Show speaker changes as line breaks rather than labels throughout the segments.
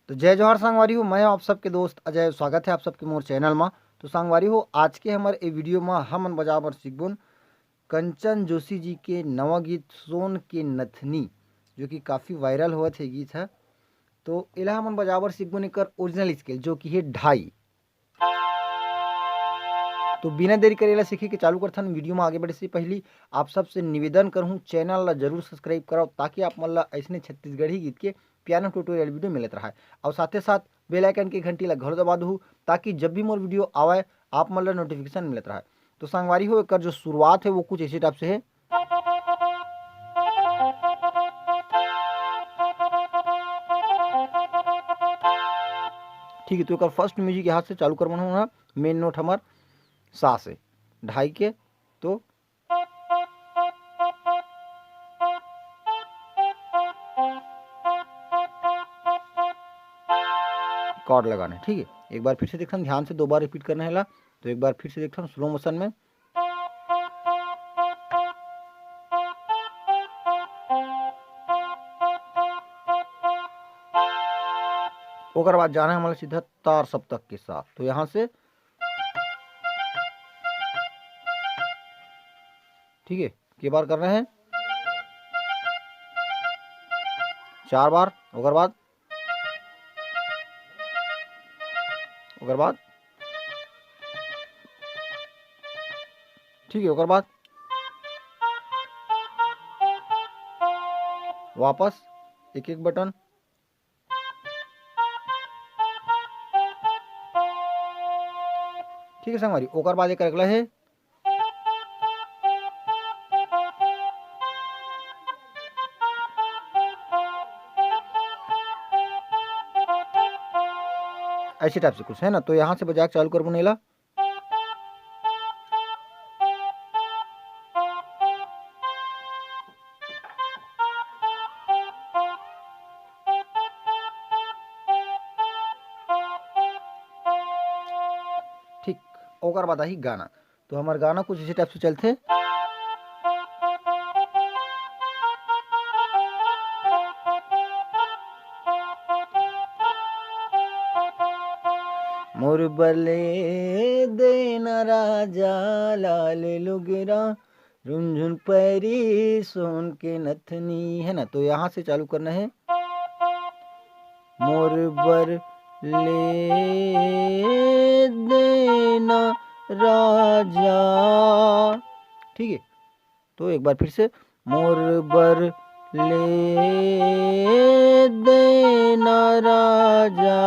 तो जय जोहार संगवारी हो, मैं आप सबके दोस्त अजय। स्वागत है आप सबके मोर चैनल में। तो संगवारी हो, आज के हमारे ए वीडियो में हम बजा बर सीखबुन कंचन जोशी जी के नवा गीत सोन के नथनी, जो कि काफ़ी वायरल हुआ थे गीत है। तो इला हम बजाबर सीखबुन एक ओरिजिनल स्केल जो कि है ढाई। तो बिना देरी करेला सीखे के चालू करथन। वीडियो में आगे बढ़े से पहले आप सबसे निवेदन करूँ, चैनल ला जरूर सब्सक्राइब कराओ ताकि आप मन ला ऐसने छत्तीसगढ़ी गीत के पियानो ट्यूटोरियल वीडियो मिलत रहा। और साथे साथ बेल आइकन की घंटी ला घर दबा दू ताकि जब भी मोर वीडियो आवे आप मन ला नोटिफिकेशन मिलत रहा। तो संगवारी हो, एक जो शुरुआत है वो कुछ इसी टाइप से है। ठीक है, तो एक फर्स्ट म्यूजिक यहाँ से चालू कर बना। मेन नोट हमार सा से ढाई के, तो कॉर्ड लगाना है। ठीक है, एक बार फिर से देखता हूँ, ध्यान से 2 बार रिपीट करना है ला। तो एक बार फिर से देखता हूँ स्लो मोशन में। ओकर बाद जाना है हमारा सीधा तार सप्तक के साथ। तो यहाँ से ठीक है, के बार कर रहे हैं 4 बार। ओकर बाद ठीक है, ओकर बाद वापस एक एक बटन। ठीक है संगवारी, ओकर बाद एक अगला है ऐसे टाइप से कुछ है ना। तो यहाँ से बजा के चालू कर बुनेला। ठीक, ओकर बाद आई गाना। तो हमारे गाना कुछ इसी टाइप से चलते। मोर बले देना राजा लाल लुगरा झुनझुन पैरी सोन के नथनी, है ना। तो यहाँ से चालू करना है मोर बर ले देना राजा। ठीक है, तो एक बार फिर से मोर बर ले देना राजा।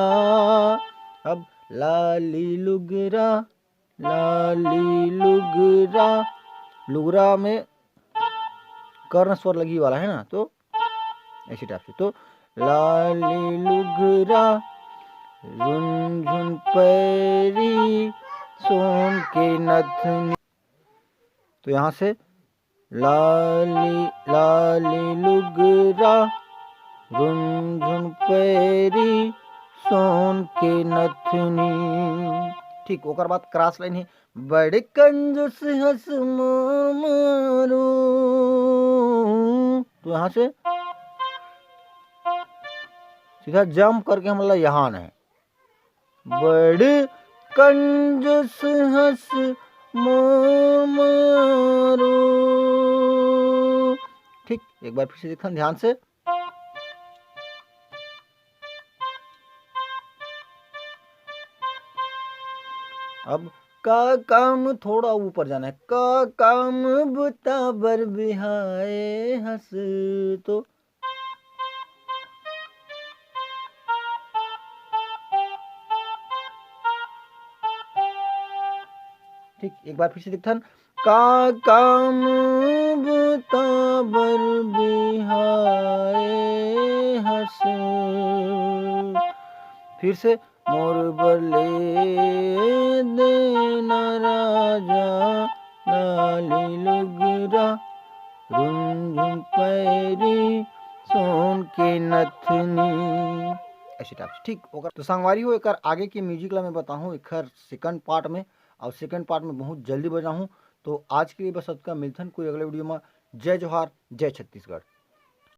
अब लाली लुगरा लुगरा में कर्ण स्वर लगी वाला है ना। तो ऐसी टाइप से, तो लाली लुगरा झुनझुन पैरी सोन के नथनी। तो यहाँ से लाली लुगरा झुनझुन पैरी सोन के नथनी। ठीक, ओकर बाद क्रॉस लाइन है बड़े कंजूस हंस मारो। तो यहाँ से सीधा जंप करके हम लोग यहाँ आना है बड़े कंजूस हंस मारो। ठीक, एक बार फिर से देखना ध्यान से। अब का काम थोड़ा ऊपर जाना है, का काम बुताबर बिहाए हंस। तो ठीक, एक बार फिर से दिखता का काम बुताबर बिहाए हंस। फिर से मोर बले देना राजा लाली लुगरा झुनझुन पैरी सोन के नथनी, ऐसे टाइप से। ठीक होगा। तो संगवारी हो, एक आगे के म्यूजिक ला मैं बताऊँ एक सेकंड पार्ट में, और सेकंड पार्ट में बहुत जल्दी बजाऊँ। तो आज के लिए बस सबका मिलथन कोई अगले वीडियो में। जय जोहार, जय छत्तीसगढ़।